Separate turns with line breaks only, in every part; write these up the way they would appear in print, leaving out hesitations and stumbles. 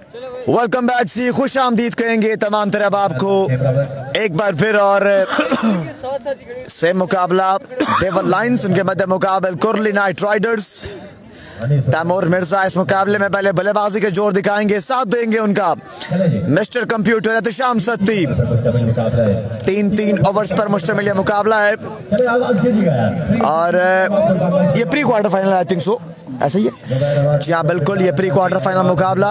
Welcome back सी खुश आमदीद कहेंगे तमाम तरह आपको एक बार फिर और सेम मुकाबला डेविल लायंस उनके मध्य मुकाबल कुर्ली नाइट राइडर्स। तैमूर मिर्जा इस मुकाबले में पहले बल्लेबाजी के जोर दिखाएंगे, साथ देंगे उनका mister computer Ehtesham Satti. 3-3 overs पर मुश्तमिल मुकाबला है और ये pre quarter final I think so, ऐसा ही है जी हाँ बिल्कुल, ये प्री क्वार्टर फाइनल मुकाबला,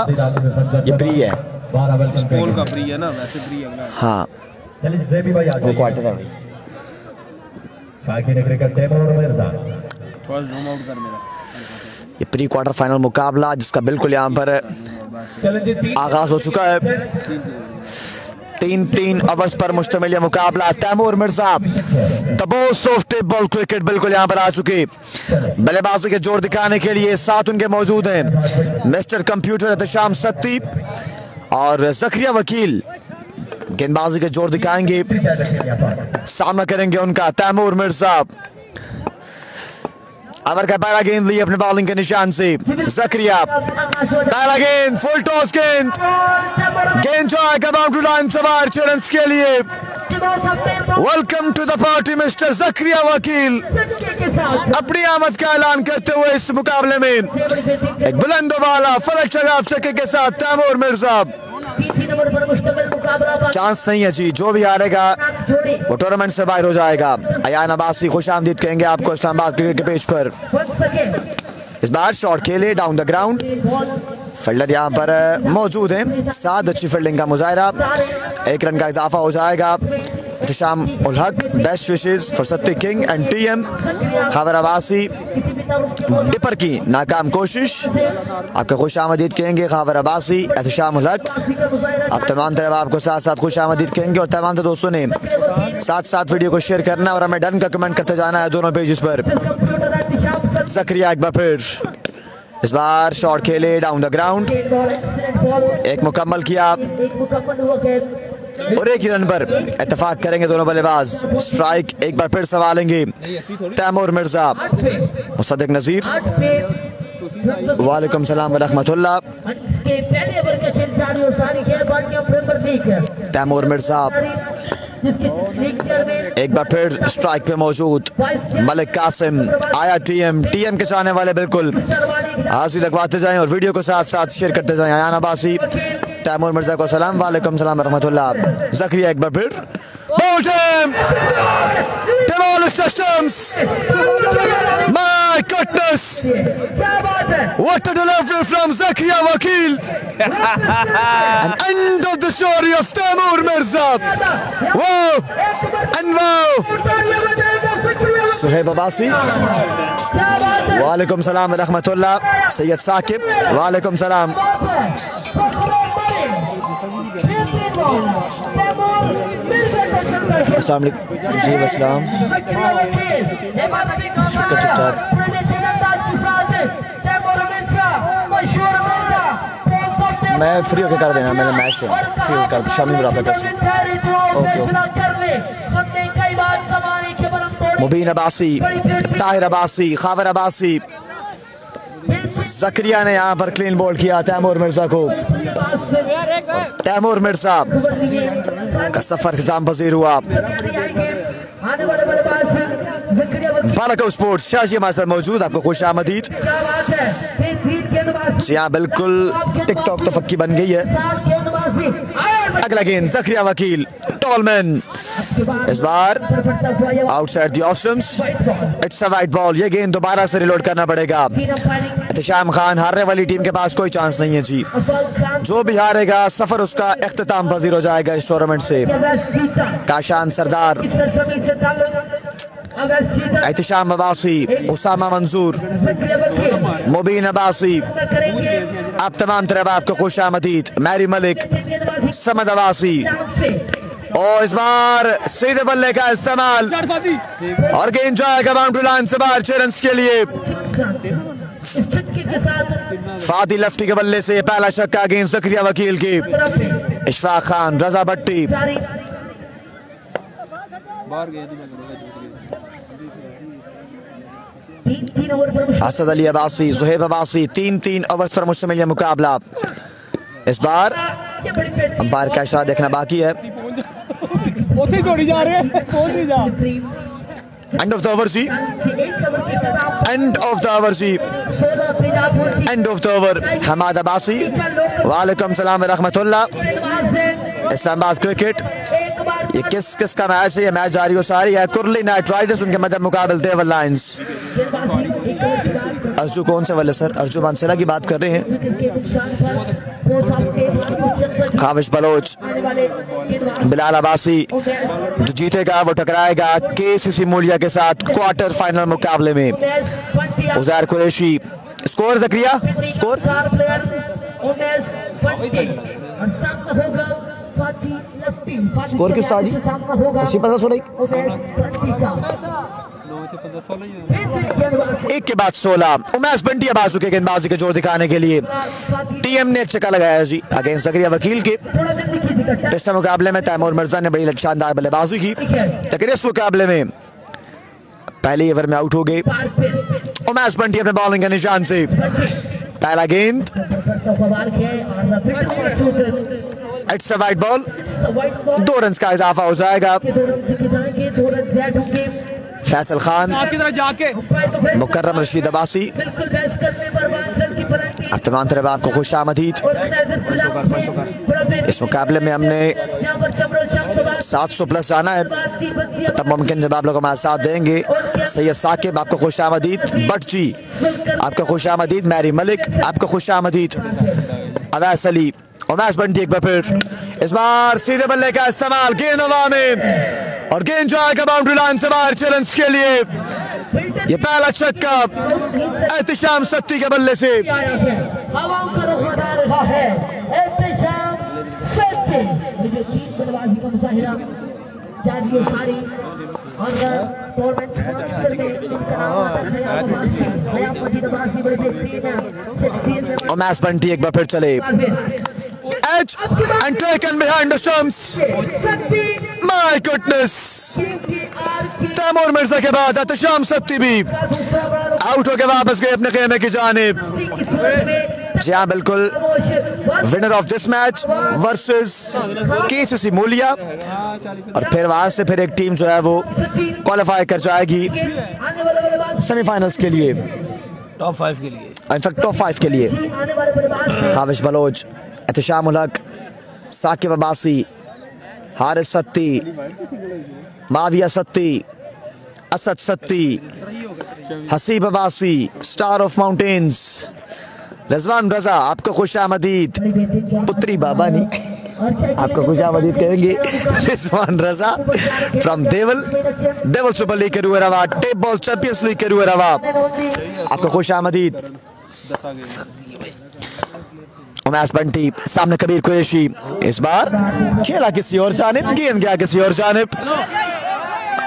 ये प्री है,
स्कूल का प्री है ना, वैसे प्री है
हाँ वो क्वार्टर है।
थोड़ा जूम आउट कर मेरा।
ये प्री क्वार्टर फाइनल मुकाबला जिसका बिल्कुल यहाँ पर आगाज हो चुका है। 3-3 ओवर्स पर मुश्तमिल ये मुकाबला। Taimur Mirza the boss of tape ball cricket बिल्कुल यहाँ पर आ चुके, बल्लेबाजी के जोर दिखाने के लिए साथ उनके मौजूद हैं मिस्टर कंप्यूटर एहतशाम सत्ती और ज़करिया वकील। गेंदबाजी के जोर दिखाएंगे, सामना करेंगे उनका तैमूर मिर्जा। अमर का पहला गेंद ली अपने बॉलिंग के निशान से ज़करिया, पहला गेंद फुल टॉस गेंद, गेंद जाएगा बाउंड्री लाइन सवार चिरंस के लिए। Welcome to the party mister Zakaria Wakeel, अपनी आमद का ऐलान करते हुए इस मुकाबले में एक बुलंद वाला फलक शगाफ चक्के के साथ तैमूर मिर्जा। चांस नहीं है जी, जो भी हारेगा वो टूर्नामेंट से बाहर हो जाएगा। अयान अब्बासी खुश आमदीद कहेंगे आपको इस्लामाबाद क्रिकेट के पेज पर। इस बार शॉट खेले डाउन द ग्राउंड, फील्डर यहाँ पर मौजूद हैं, 7 अच्छी फील्डिंग का मुजाहरा, 1 रन का इजाफा हो जाएगा। Ehtesham ul Haq best wishes for Satti king and TM. खबर अब्बासी डिपर की नाकाम कोशिश, आपका खुश आमदीद कहेंगे खबर अब्बासी एहतशाम उल हक। आप तमाम तरह आपको साथ साथ खुश आमदीद कहेंगे और तमाम दोस्तों ने साथ साथ वीडियो को शेयर करना और हमें डन का कमेंट करते जाना है दोनों पेजेस पर। ज़करिया एक बार फिर, इस बार शॉट खेले डाउन द ग्राउंड, एक मुकम्मल किया और 1 ही रन पर इत्तेफाक करेंगे दोनों बल्लेबाज। स्ट्राइक एक बार फिर संभालेंगे तैमूर मिर्जा। मुसद्दिक नज़ीर वालेकुम सलाम व रहमतुल्लाह। तैमूर मिर्जा एक बार फिर स्ट्राइक पे मौजूद। मलिक कासिम आया टीएम के चाहने वाले बिल्कुल हाजिर लगवाते जाएं और वीडियो को साथ साथ शेयर करते जाएं। अयान अब्बासी तैमूर मिर्जा को सलाम, वालेकुम सलाम रहमतुल्लाह। ज़करिया एक बार फिर systems. My goodness, what a delivery from Zakaria Wakil. An end of the story of Taimoor Mirza. Wow and wow. Suhaib Abbasi वालेकुम सलाम व रहमतुल्लाह। सैयद साकिब वालेकुम सलाम। अस्सलाम वालेकुम जी अस्सलाम। शुक्र ठीक ठाक। मैं फ्री होकर कर देना, मैंने मैच से फ्री होकर कर दी शामी बराबर कैसे। मुबीन अब्बासी, ताहिर अब्बासी, खावर अब्बासी। ज़करिया ने यहाँ पर क्लीन बॉल किया तैमूर मिर्जा को। तैमूर मिर्जा का सफर इख्तिताम पजीर हुआ। बालाको स्पोर्ट्स शाजी हमारे साथ मौजूद, आपको खुश आमदीद। यहाँ बिल्कुल टिकटॉक तो पक्की बन गई है। अगला गेंद ज़करिया वकील टॉलमैन, इस बार outside the off stumps, it's a wide ball. ये गेंद दोबारा से रिलोड करना पड़ेगा। एहतशाम खान, हारने वाली टीम के पास कोई चांस नहीं है जी, जो भी हारेगा सफर उसका इख्तिताम पजीर हो जाएगा इस टूर्नामेंट से। काशान सरदार, एहतशाम अब्बासी, उसामा मंजूर, मुबीन अब्बासी, आप तमाम तरह आपको खुश आमदीद। मैरी मलिक, समद अब्बासी और इस बार सीधे बल्ले का इस्तेमाल और गेंद जाएगा बाउंड्री लाइन से बाहर 6 रन्स के लिए। फादी लफ्टी के बल्ले से पहला छक्का गेंद ज़करिया वकील की। इशफाक खान, रजा भट्टी, असद अली अब्बासी, ज़ुहैब अब्बासी। 3-3 ओवर्स पर मुश्तमिल यह मुकाबला। इस बार अंपायर का इशारा देखना बाकी है। एंड ऑफ द ओवर जी, एंड ऑफ द ओवर जी, end of the over. Hammad Abbasi, वालेकुम सलाम व रहमतुल्लाह। इस्लामाबाद क्रिकेट, ये किस किस का मैच है? ये मैच जारी सारी है। कुर्ली नाइट राइडर्स, उनके मध्य मुकाबले देवल लायंस। अर्जू कौन से वाले सर? अर्जू मानसेरा की बात कर रहे हैं। खाविश बलोच, बिलाल अब्बासी, जो जीतेगा वो टकराएगा केसीसी मूलिया के साथ क्वार्टर फाइनल मुकाबले में। Uzair Qureshi. Score Zakaria, score score किस था जी? उसी 15-16 एक के बाद 16। उमैस बंटी अब आ चुके गेंदबाजी के जोर दिखाने के लिए। टीएम ने चक्का लगाया जी अगेंस्ट ज़करिया वकील के। पिछले मुकाबले में तैमूर मिर्जा ने बड़ी शानदार बल्लेबाजी की, लेकिन इस मुकाबले में पहले ओवर में आउट हो गए। उमैस बंटी अपने बॉलिंग के निशान से पहला गेंद, it's a wide ball. 2 run का इजाफा हो जाएगा। फैसल खान, मुकर्रम रशीद अब्बासी, अब तमाम तरह आपको खुश आमदीद। इस मुकाबले में हमने 700 प्लस जाना है, तब मुमकिन जब आप लोग हमारा साथ देंगे। सैयद साकिब आपको खुश आमदीद। बट जी आपको खुश आमदीद। मैरी मलिक आपको खुश आमदीद। अवैस अली, उमैस बंटी एक बार फिर, इस बार सीधे बल्ले का इस्तेमाल, गेंद हवा में और गेंद जाएगा बाउंड्री लाइन से बाहर चैलेंज के लिए। ये पहला छक्का एहतिशाम सत्ती के बल्ले से। उमैस बंटी एक बार फिर चले। Edge and taken behind the stumps. My goodness! Taimur Mirza के बाद एहतिशाम सत्ती भी आउट होकर वापस गए अपने खेमे की जानिब। जी हाँ बिल्कुल, winner of this match versus KCC मूलिया, और फिर वहां से फिर एक टीम जो है वो क्वालिफाई कर जाएगी सेमीफाइनल्स के लिए,
टॉप 5 के लिए,
इनफैक्ट टॉप 5 के लिए। खाविश Bloch, Ehtisham ul Haq, Saqib Abbasi, Haris Satti, Mavia Satti, Asad Satti, Haseeb Abbasi, star of mountains, Rizwan Raza आपको खुश आमदीद। पुत्री बाबा नहीं, आपको खुश आमदीद कहेंगे। रिजवान रजा फ्रॉम देवल सुपर लीग के रूए रवा, टेप बॉल चैंपियंस लीग के रूए रवा, आपको खुश आमदीद। उमैस बंटी, सामने कबीर कुरैशी। इस बार खेला किसी और जानिब, गेंद गया किसी और जानिब,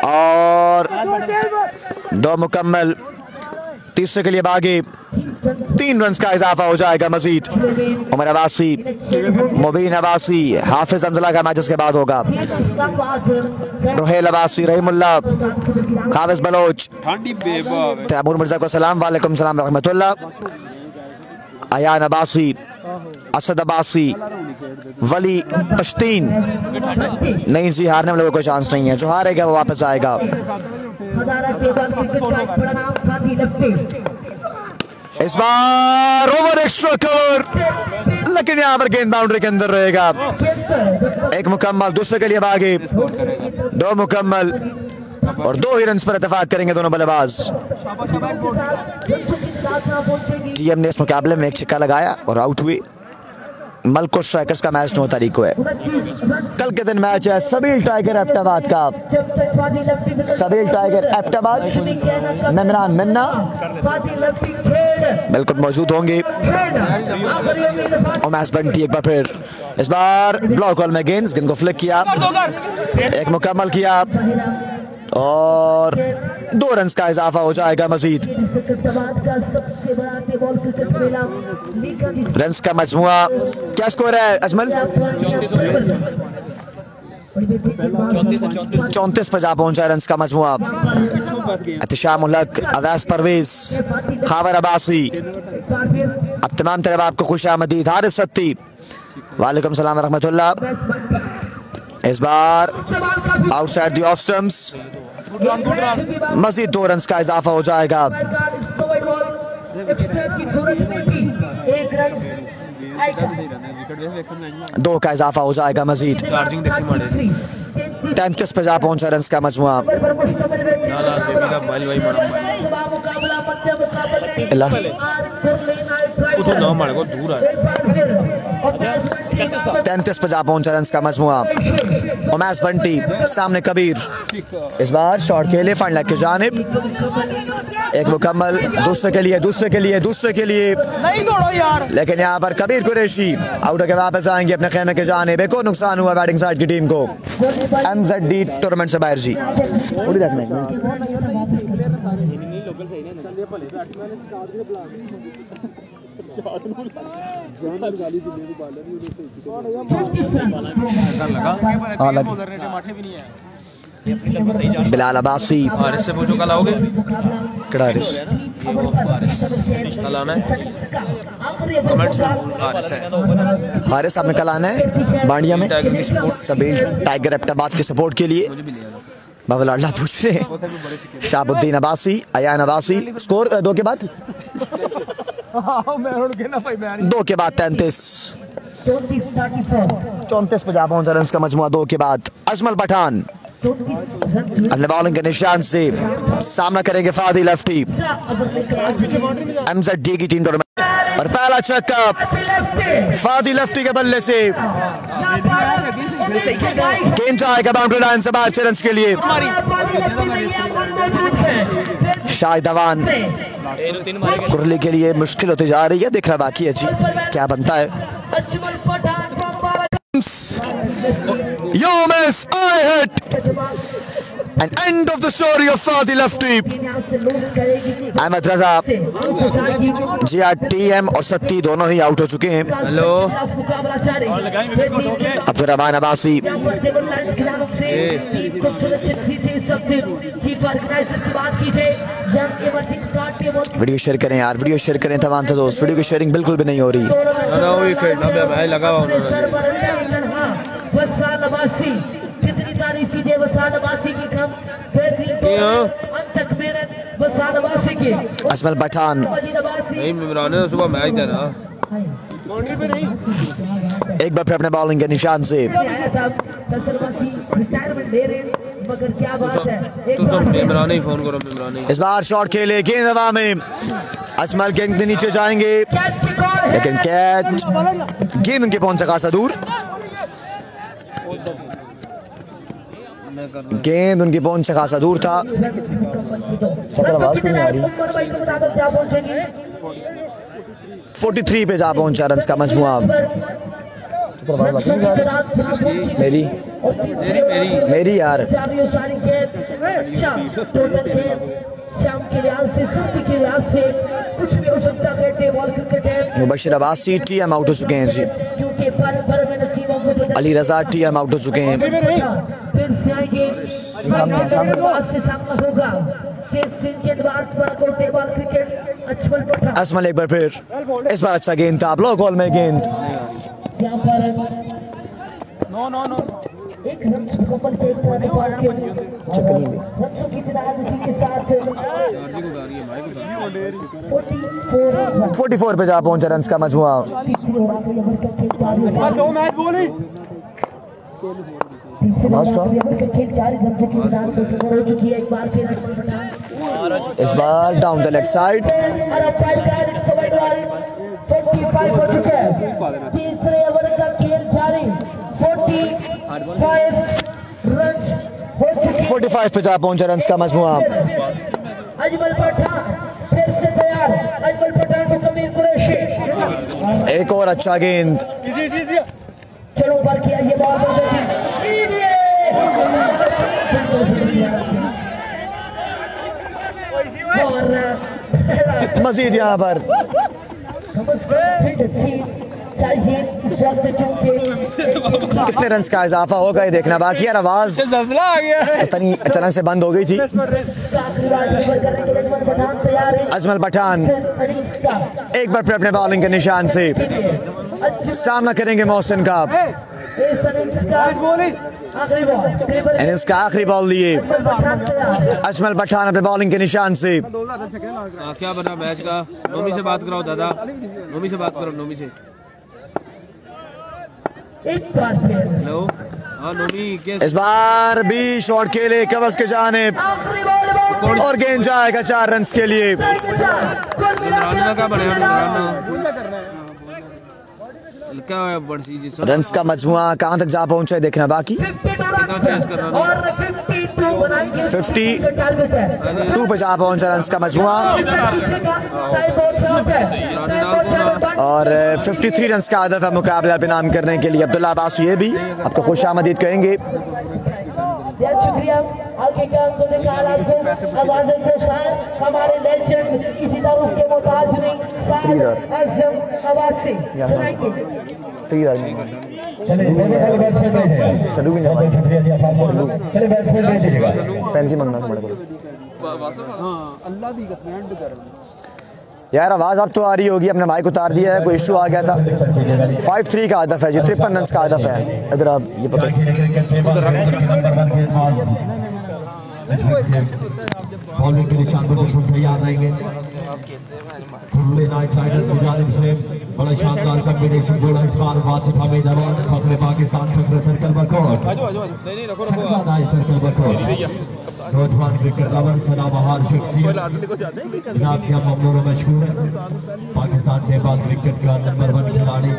और 2 मुकम्मल। तीसरे के लिए आगे 3 रन का इजाफा हो जाएगा मजीद। उमर अब्बासी, मुबीन अब्बासी, हाफिज अंजला का मैच इसके बाद होगा। रोहेल अब्बासी, रहीमुल्लाह, खाविश बलोच, तैमूर मिर्जा को सलाम, वालेकुम सलाम रहमतुल्लाह। अयान अब्बासी, असद अब्बासी, वली पश्तीन। नहीं जी, हारने वाले को कोई चांस नहीं है, जो हारेगा वो वापस आएगा। इस बार ओवर एक्स्ट्रा कवर, लेकिन यहाँ पर गेंद बाउंड्री के अंदर रहेगा। 1 मुकम्मल, दूसरे के लिए आगे 2 मुकम्मल, और 2 ही रन पर इत्तेफाक करेंगे दोनों बल्लेबाज। टीएम ने इस मुकाबले में 1 छक्का लगाया और आउट हुए। मलको स्ट्राइकर्स का मैच 9 तारीख को है। कल के दिन मैच है सबील टाइगर एबटाबाद का। सबील टाइगर एबटाबाद, मेमरान मिन्ना बिल्कुल मौजूद होंगे। उमैस बंटी एक बार फिर, इस बार ब्लॉक हॉल में गेंद को फ्लिक किया, 1 मुकम्मल किया, और 2 रन का इजाफा हो जाएगा मजीद। रन्स का मजमुआ क्या स्कोर है अजमल? 34 पर जा पहुंचा रन्स का मजमुआ। एहतिशाम उल हक, अवैस परवेज, खावर अब्बासी, अब तमाम तरह आपको खुश आमदीद। हारिस सत्ती, वालेकुम सलाम रहमतुल्लाह। इस बार आउटसाइड द ऑफ स्टंप्स, मजीद 2 रन का इजाफा हो जाएगा। 2 का इजाफा हो जाएगा मजीद। 33 पे जा पहुंचा रन का मजमुआ। तैंतीस पे जा पहुंचा रन का मजमुआ। उमैस बंटी सामने कबीर। इस बार शॉट खेले फंड लेग की जानिब। एक मुकम्मल दूसरे के लिए नहीं दौड़ो यार। लेकिन यहाँ पर कबीर कुरैशी आउट होकर वापस आएंगे अपने खेमे के जानिब। एक और नुकसान हुआ बैटिंग साइड की टीम को। MZD टूर्नामेंट से बाहर जी। बिलाल अब्बासी
हारिस से पूछो कल आओगे?
कड़ा हारिस
कल आना है, कमेंट्स में हारिस है।
हारिस आपने कल आना है बांडिया में सबील टाइगर एबटाबाद के सपोर्ट के लिए। बाबा अल्लाह पूछ रहे हैं। शाहबुद्दीन अब्बासी, अयान अब्बासी। स्कोर 2 के बाद 2 के बाद 33 34 पे जा पहुंचा रन का मजमुआ। 2 के बाद अजमल पठान अपने बॉलिंग के निशान से सामना करेंगे फादी लेफ्टी। MZD की टीम और पहला छक्का फादी लेफ्टी के बल्ले से। गेंद जाएगा बाउंड्री लाइन से बाहर 6 रन के लिए। शाहिद अवान कुरली के लिए मुश्किल होती जा रही है। दिख रहा बाकी है जी क्या बनता है। You miss, I hit. An end of the story of Fadi Lefty. Ahmad Raza GRTM और सत्ती दोनों ही आउट हो चुके हैं।
Hello
Abdurrahman Abbasi video share करें यार, वीडियो शेयर करें तमाम दोस्त। वीडियो की शेयरिंग बिल्कुल भी नहीं हो रही।
कितनी तारीफ कीजिए वसाल अब्बासी की कम वसाल अब्बासी की।
अजमल पठान
नहीं इमरान ने सुबह मैच था ना,
एक बार फिर अपने बॉलिंग के निशान से।
मगर क्या बात है,
तो सब इमरान ही फोन करो। इमरान ही
इस बार शॉट खेले, गेंद हवा में। अजमल गेंद के नीचे जाएंगे लेकिन कैच गेंद उनके पहुंच सका सा दूर। गेंद उनकी पहुंच से खासा दूर था। आवाज क्यों नहीं आ रही? 43 पे जा पहुंचा रन का मजमुआ। मेरी मेरी यार मुबशिर अब्बासी TM आउट हो चुके हैं जी। अली रजा TM आउट हो चुके हैं। अजमल एक बार फिर, इस बार अच्छा गेंद था। ब्लॉक बॉल में गेंद।
एक रन मुकम्मल के साथ
44 पे जा पहुंचा रन का मजमुआ। इस बार डाउन द लेग साइड।
तीसरे ओवर का खेल जारी।
45 पे जा पहुंचा रन का मजमुआ।
अजमल पठान फिर से तैयार। अजमल पठान को कबीर कुरैशी।
एक और अच्छा गेंद।
चलो पर किया ये बॉल
मजीद यहाँ पर कितने रन का इजाफा होगा ये देखना बाकी है। आवाज इतनी अचानक से बंद हो गई थी। अजमल पठान एक बार फिर अपने बॉलिंग के निशान से। सामना करेंगे मोहसिन का। इनिंग्स का आखिरी बॉल लिए अजमल पठान अपने बॉलिंग के निशान से।
क्या बना मैच का? नोमी से बात कराओ दादा, नोमी से बात करो, नोमी से। हेलो, हाँ नोमी।
इस बार भी शॉट खेले कवर्स के जानिब और गेंद जाएगा 4 रन के लिए। रन्स का मजमुआ कहां तक जा पहुंचा है देखना बाकी। 52 पे जा पहुंचा रन्स का मजमुआ और 53 रन्स का हदफ है मुकाबला पे नाम करने के लिए। अब्दुल्ला अब्बास ये भी आपको खुशामदीद कहेंगे।
शुक्रिया आगे के अंकों ने कहा आपको आवाज़ें को शायद हमारे लेजेंड किसी तारुफ के मोहताज नहीं साहब आज़म अब्बासी सुनाएंगे। चलिए
सलू भी नहीं
चलिए बैट्समैन दे दीजिएगा
पेंसी मंगना बड़े
अल्लाह दी कसम कर
यार आवाज़ अब तो आ रही होगी। अपने माइक उतार दिया है, कोई इशू आ गया था। 5-3 का हदफ है जी, 53 रन का हदफ है। इधर आप ये पकड़
बॉलिंग के निशान पर बिल्कुल तैयार रहेंगे। खुले नाइट राइडर्स की जानिब से बड़ा शानदार कॉम्बिनेशन जोड़ा इस बार वासिफ हमीद अवान फखरे पाकिस्तान फखरे सर्कल बकौर सर्कल बकौर नौजवान क्रिकेट लवर सना बहार शख्सियत जनाब क्या ममनून मशहूर है। पाकिस्तान से बाद क्रिकेट का नंबर 1 खिलाड़ी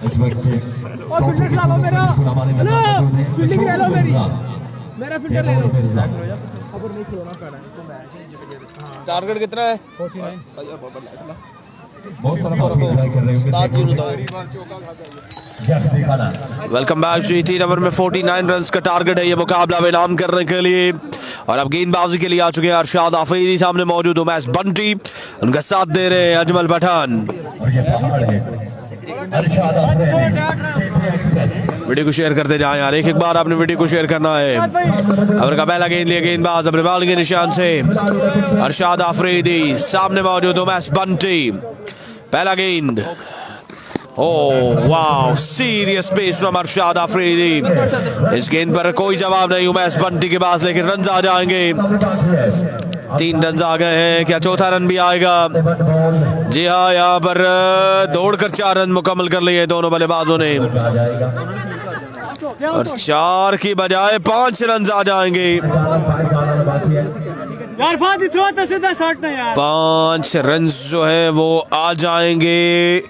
इस वक्त
मेरा फिल्टर ले लो।
टारगेट कितना है? वेलकम बैक जी। 3 ओवर में 49 रन का टारगेट है ये मुकाबला में नाम करने के लिए। और अब गेंदबाजी के लिए आ चुके हैं अरशाद आफरीदी, सामने मौजूद उमैस बंटी, उनका साथ दे रहे हैं अजमल पठान। वीडियो को शेयर करते जाएं यार, एक बार आपने वीडियो को शेयर करना है। अवर का पहला गेंद लिए गेंदबाज अपने बॉल के निशान से अरशाद आफरीदी, सामने मौजूद उमैस बंटी, पहला गेंद। ओह वाह, serious pace from Arshad Afridi. इस गेंद पर कोई जवाब नहीं उमैस बंटी के पास, लेकिन रन आ जाएंगे। 3 रन आ गए हैं, क्या चौथा रन भी आएगा? जी हाँ, यहाँ पर दौड़कर 4 रन मुकम्मल कर लिए दोनों बल्लेबाजों ने और 4 की बजाय 5 रन आ जाएंगे।
यार
5 रन जो है वो आ जाएंगे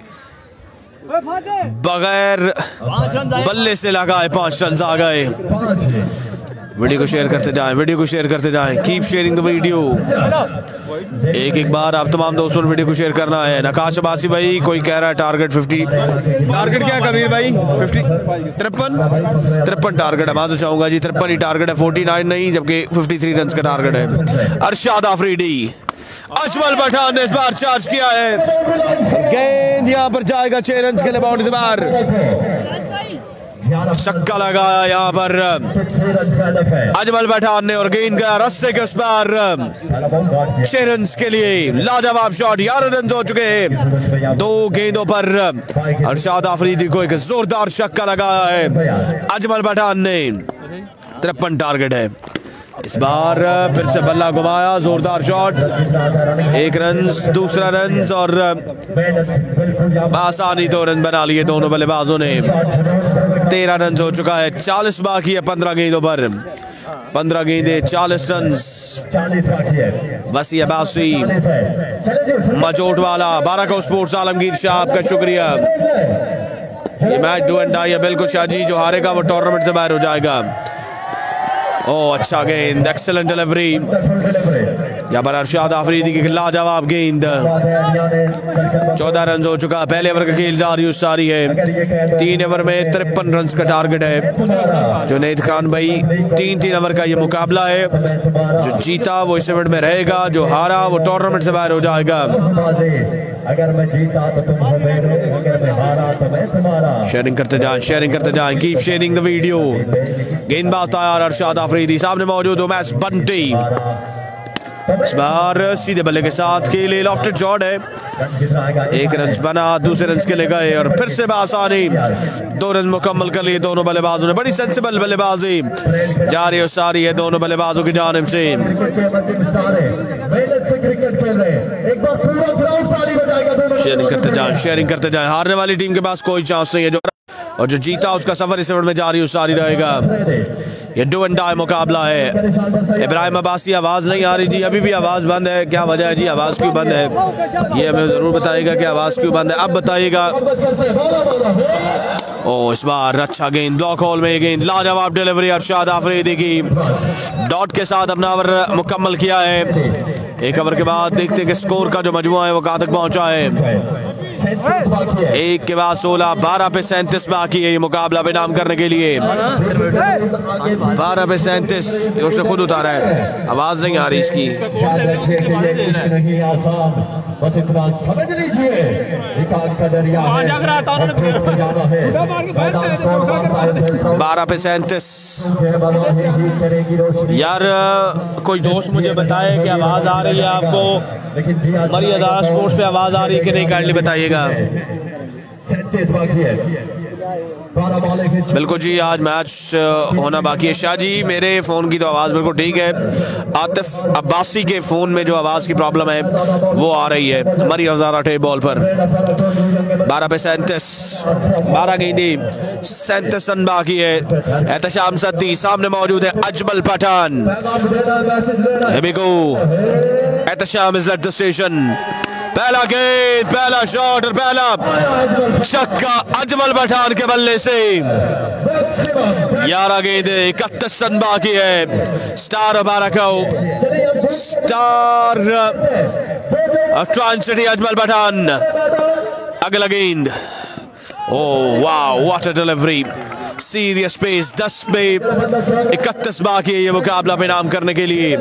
बगैर बल्ले से लगाए। 5 रन आ गए। वीडियो को शेयर करते जाएं, वीडियो को शेयर करते जाएं। Keep sharing the video. एक बार आप तमाम दोस्तों वीडियो को शेयर करना है। नकाश अब्बासी भाई कोई कह रहा है टारगेट 50। टारगेट क्या है कबीर भाई? 53 टारगेट है। मैं चाहूंगा जी 53 ही टारगेट है, 49 नहीं, जबकि 53 रन का टारगेट है। अरशाद आफरीदी, अजमल पठान ने इस बार चार्ज किया है। गेंद यहाँ पर जाएगा 6 रन के लिए बाउंड्री बार। छक्का लगाया यहाँ पर अजमल पठान ने और गेंद गया रस्से के उस पार। 6 रन के लिए लाजवाब शॉट। 11 रन हो चुके हैं 2 गेंदों पर। अरशाद आफरीदी को एक जोरदार छक्का लगाया है अजमल पठान ने। 53 टारगेट है। इस बार फिर से बल्ला घुमाया, जोरदार शॉट, 1 रन, दूसरा रन और आसानी 2 रन बना लिए दोनों बल्लेबाजों ने। 13 रन हो चुका है, 40 बाकी है 15 गेंदों पर। 15 गेंदे 40 रन। वसी अब्बासी, मजोट वाला, बाराको स्पोर्ट्स आलमगीर शाह, आपका शुक्रिया। ये मैच डू एंड डाई है बिल्कुल शाह जी, जो हारेगा वो टूर्नामेंट से बाहर हो जाएगा। ओह अच्छा गेंद, एक्सेलेंट डिलीवरी। यहाँ पर अरशाद आफरीदी की लाजवाब गेंद। 14 रन हो चुका। पहले ओवर का खेल जारी है। 3 ओवर में 53 रन का टारगेट है। जुनैद खान भाई 3 ओवर का ये मुकाबला है। जो जीता वो इस इवेंट में रहेगा, जो हारा वो टूर्नामेंट से बाहर हो जाएगा।
अगर मैं जीता तो तुम हो मेरे, अगर मैं हारा तो मैं तुम्हारा।
शेयरिंग करते जाएं, शेयरिंग करते जाएं। Keep sharing the video. गेंदबाज तैयार अरशाद आफरीदी, सामने मौजूद उमैस बंटी, इस बार सीधे बल्ले के साथ खेले, लॉफ्टेड शॉट है, एक रन बना, दूसरे रन के लिए गए और फिर से आसानी 2 रन मुकम्मल कर लिए दोनों बल्लेबाजों ने। बड़ी सेंसिबल बल्लेबाजी जारी और सारी है दोनों बल्लेबाजों की जानिब से। शेयरिंग करते जाए, हारने वाली टीम के पास कोई चांस नहीं है, और जो जीता उसका सफर इस ओवर में जारी और सारी रहेगा। ये डू एंड डाई मुकाबला है। इब्राहिम अब्बासी, आवाज नहीं आ रही जी, अभी भी आवाज बंद है, क्या वजह है जी, आवाज क्यों बंद है, ये हमें जरूर बताइएगा कि आवाज क्यों बंद है, अब बताइएगा। ओ इस बार अच्छा गेंद, ब्लॉक होल में गेंद, लाजवाब डिलीवरी अरशाद आफरीदी की, डॉट के साथ अपना ओवर मुकम्मल किया है। एक ओवर के बाद देखते हैं कि स्कोर का जो मजमुआ है वो कहां तक पहुंचा है। एक के बाद 16, 12 पे 37 बाकी है ये मुकाबला पे नाम करने के लिए। 12 पे 37 उसने खुद उतारा है, आवाज नहीं आ रही इसकी।
बस इतना समझ लीजिए, का दरिया है,
12 पे 37। यार कोई दोस्त मुझे बताए कि आवाज आ रही है आपको, मरी हज़ारा स्पोर्ट्स पे आवाज आ रही है कि नहीं, काइंडली बताइएगा। बिल्कुल जी, आज मैच होना बाकी है। शाह जी मेरे फ़ोन की तो आवाज़ बिल्कुल ठीक है, आतिफ अब्बासी के फ़ोन में जो आवाज़ की प्रॉब्लम है वो आ रही है। मरी हज़ारा टे बॉल पर 12 पे 37, 12 गेंदी, 37 रन बाकी है। एहतशाम सद्दी सामने मौजूद है, Ajmal Pathan, Ehtesham is at the station. पहला गेंद, पहला शॉट और पहला छक्का अजमल पठान के बल्ले से। 11 गेंदे, 31 रन बाकी है। Star Barco, star trans city Ajmal Pathan. अगला गेंद, ओह वाह, what a delivery, serious pace. 10 पे 31 बाकी है ये मुकाबला पे नाम करने के लिए।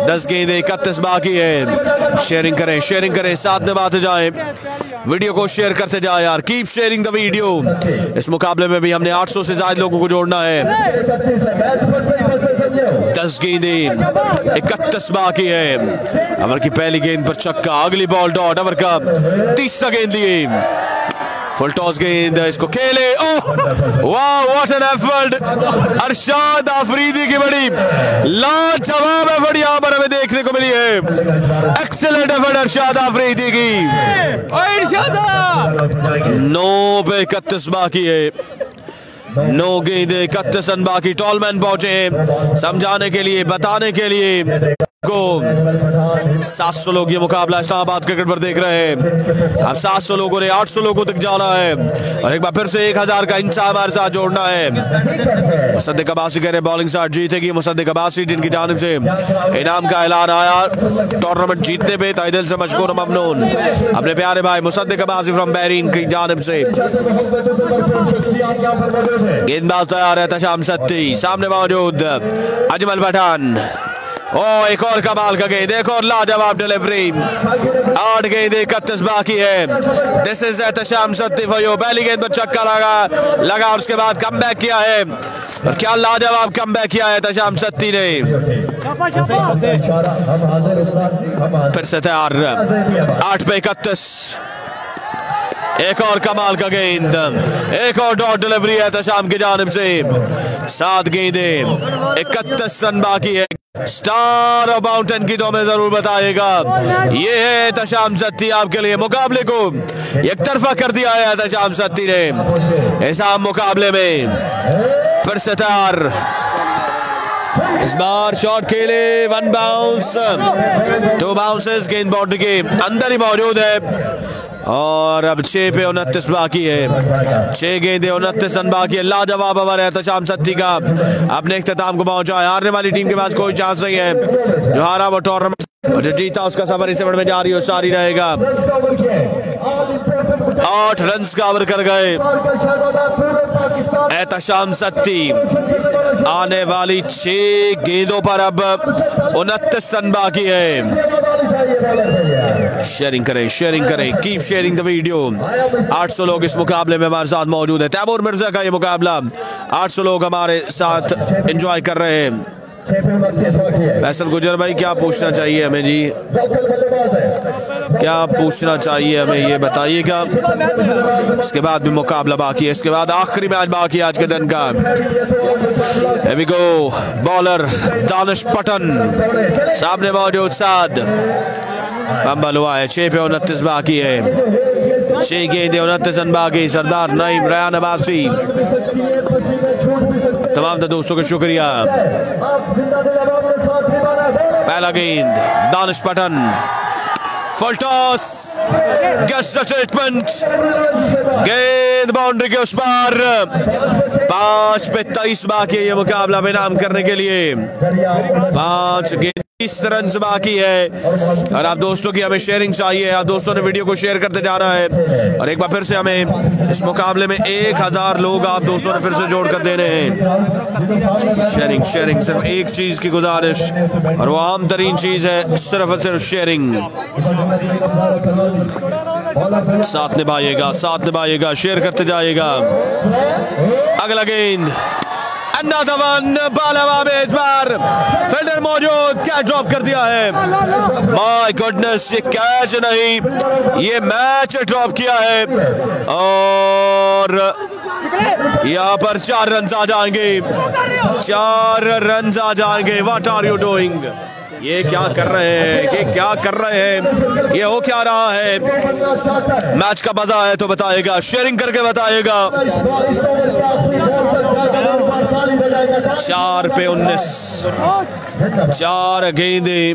10 गेंदे, 31 बाकी है। शेयरिंग करें, साथ निभाते जाएं, वीडियो को शेयर करते जाए यार, कीप शेयरिंग द वीडियो। इस मुकाबले में भी हमने 800 से ज्यादा लोगों को जोड़ना है। 10 गेंदे, 31 बाकी है। ओवर की पहली गेंद पर छक्का, अगली बॉल डॉट। ओवर का तीसरा गेंद लिए, फुल टॉस गेंद, इसको खेले, ओह वाह, what an effort. Arshad Afridi की बड़ी लाजवाब एफर्ट यहाँ पर हमें देखने को मिली है। एक्सीलेंट एफर्ट अरशाद आफरीदी की। 9 पे 31 बाकी है, 9 गेंदे, 31 रन बाकी। टॉलमैन पहुंचे हैं समझाने के लिए, बताने के लिए को। 700 लोग ये मुकाबला इस्लामाबाद क्रिकेट पर देख रहे हैं। अब 700 लोगों ने 800 लोगों तक जाना है और एक बार फिर से 1000 का इंसान हमारे साथ जोड़ना है। मुसद्दिक अब्बासी कह रहे बॉलिंग साइड जीतेगी। मुसद्दिक अब्बासी जिनकी जानिब से इनाम का ऐलान आया टूर्नामेंट जीतने पे, तहे दिल से मशकूर ममनून अपने प्यारे भाई मुसद्दिक अब्बासी फ्रॉम बहरीन की जानिब से। गेंदबाज तैयार है, एहतशाम सद्दी, सामने मौजूद अजमल पठान। ओ एक और कमाल का गेंद, एक और लाजवाब डिलीवरी। 8 गेंदे, 31 बाकी है। दिस इज एहतशाम सद्दी फॉर यू। पहली गेंद पर छक्का लगा और उसके बाद कमबैक किया है, और क्या लाजवाब कमबैक किया है एहतशाम सद्दी ने। फिर से तैयार, 8 पे 31। एक और कमाल का गेंद, एक और डॉट डिलीवरी है एहतशाम की जानिब से। 7 गेंदे, 31 रन बाकी है। स्टार ऑफ माउंटेन की तो हमें जरूर बताइएगा। ये है एहतशाम सद्दी आपके लिए। मुकाबले को एक तरफा कर दिया है एहतशाम सद्दी ने इस आम मुकाबले में। फिर से तैयार, इस बार शॉट खेले, 1 बाउंस, 2 बाउंसेस, गेंद बाउंड्री के अंदर ही मौजूद है। और अब 6 पे 29 बाकी है। 6 गेंदे, 29 रन बाकी है। लाजवाब ओवर है एहतशाम सद्दी का, अपने इख्तिताम को पहुंचा है। हारने वाली टीम के पास कोई चांस नहीं है। जो हारा वो टूर्नामेंट, और जो जीता उसका सफर इस ओवर में जारी और सारी रहेगा। 8 रन का ओवर कर गए एहतशाम सद्दी। आने वाली 6 गेंदों पर अब 29 रन बाकी है। शेयरिंग करें, कीप शेयरिंग द वीडियो। 800 लोग इस मुकाबले में हमारे साथ मौजूद है। तैमूर मिर्जा का ये मुकाबला 800 लोग हमारे साथ एंजॉय कर रहे हैं। फैसल गुजर भाई क्या पूछना चाहिए हमें जी, क्या पूछना चाहिए हमें ये बताइएगा। इसके बाद भी मुकाबला बाकी है, इसके बाद आखिरी मैच बाकी है आज के दिन का। Here we go, bowler Danish Patan सामने मौजूद साद, फंबल हुआ है। 6 पे 29 बाकी है, 6 गेंदें 29 रन बाकी। सरदार नईम, रयान अब्बासी, तमाम दोस्तों का शुक्रिया। पहला गेंद Danish Pathan, full toss, gets the treatment, गेंद बाउंड्री के उस पार। 5 पे 23 बाकी है ये मुकाबला बेनाम करने के लिए। 5 गेंद 30 रन बाकी है। और आप दोस्तों की हमें शेयरिंग चाहिए, आप दोस्तों ने वीडियो को शेयर करते जाना है। और एक बार फिर से हमें इस मुकाबले में 1000 लोग आप दोस्तों ने फिर से जोड़ कर देने हैं। शेयरिंग शेयरिंग, सिर्फ एक चीज की गुजारिश, और वो आम तरीन चीज है, सिर्फ और सिर्फ शेयरिंग। साथ निभाइएगा, शेयर करते जाइएगा। अगला गेंद Another one, बॉल हवा में, इस बार फील्डर मौजूद, कैच ड्रॉप कर दिया है। माय गॉडनेस, ये कैच नहीं, ये मैच ड्रॉप किया है। और यहाँ पर 4 रन आ जाएंगे, 4 रन आ जाएंगे। व्हाट आर यू डूइंग, ये क्या कर रहे हैं, ये हो क्या रहा है। मैच का मजा है तो बताइएगा, शेयरिंग करके बताइएगा। 4 पे 19, 4 गेंदे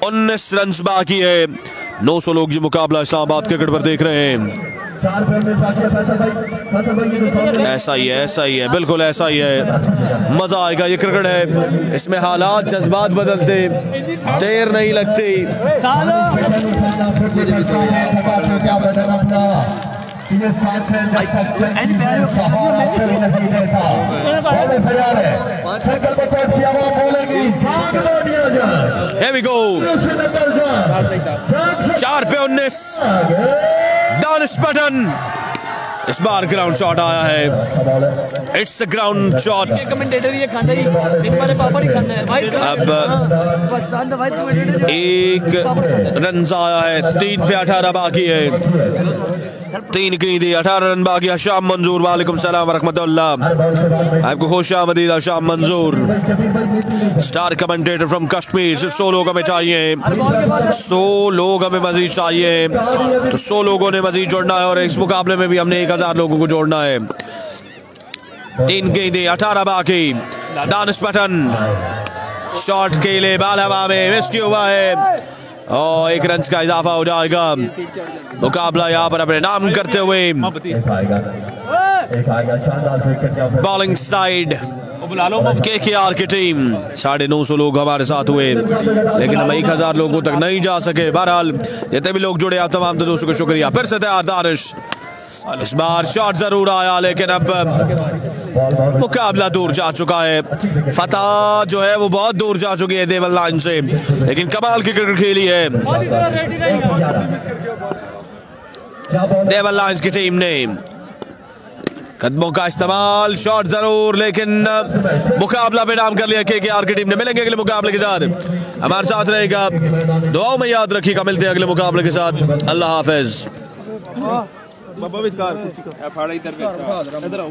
19 रन बाकी है। 900 लोग ये मुकाबला इस्लामाबाद क्रिकेट पर देख रहे हैं। ऐसा ही है, बिल्कुल ऐसा ही है। मजा आएगा, ये क्रिकेट है, इसमें हालात जज्बात बदलते, देर नहीं लगती। Here we go, 4 पे 19, दानिश पटन, इस बार ग्राउंड शॉट आया है। It's a ground shot.
Commentator ये खांदा ही हमारे पापा नहीं खांदा है भाई।
अब
पाकिस्तान का वाइट कमेंटेटर
1 रन आया है, 3 पे 18 बाकी है। 3 गेंदें 18 रन बाकी। शाम मंजूर, वालेकुम सलाम वरहमतुल्लाह, आपको खुश आमदीद शाम मंजूर। Star commentator from Kashmir. सिर्फ 100 लोग हमें चाहिए, 100 लोग हमें मजीद चाहिए, तो 100 लोगों ने मजीद जोड़ना है। और इस मुकाबले में भी हमने 1000 लोगों को जोड़ना है। 3 गेंदें 18 बाकी। दानिश पटन शॉट के लिए, बाल हवा में, मिस किया हुआ है और 1 रन का इजाफा हो जाएगा। मुकाबला यहाँ पर अपने नाम करते हुए बॉलिंग साइड KKR की टीम। 950 लोग हमारे साथ हुए, लेकिन हम 1000 लोगों तक नहीं जा सके। बहरहाल जितने भी लोग जुड़े, आप तमाम दोस्तों को शुक्रिया। फिर से तैयार दानिश, इस बार शॉट जरूर आया, लेकिन अब मुकाबला दूर जा चुका है। फतह जो है वो बहुत दूर जा चुकी है देवल लाइन से, लेकिन कमाल की क्रिकेट खेली है देवल लाइन्स की टीम ने। कदमों का इस्तेमाल, शॉट जरूर, लेकिन मुकाबला बेनाम कर लिया KKR की टीम ने। मिलेंगे अगले मुकाबले के साथ, हमारे साथ रहेगा, दुआओं में याद रखिएगा। मिलते हैं अगले मुकाबले के साथ, अल्लाह हाफिज।
बाबा विस्कार फाड़ा इधर आओ।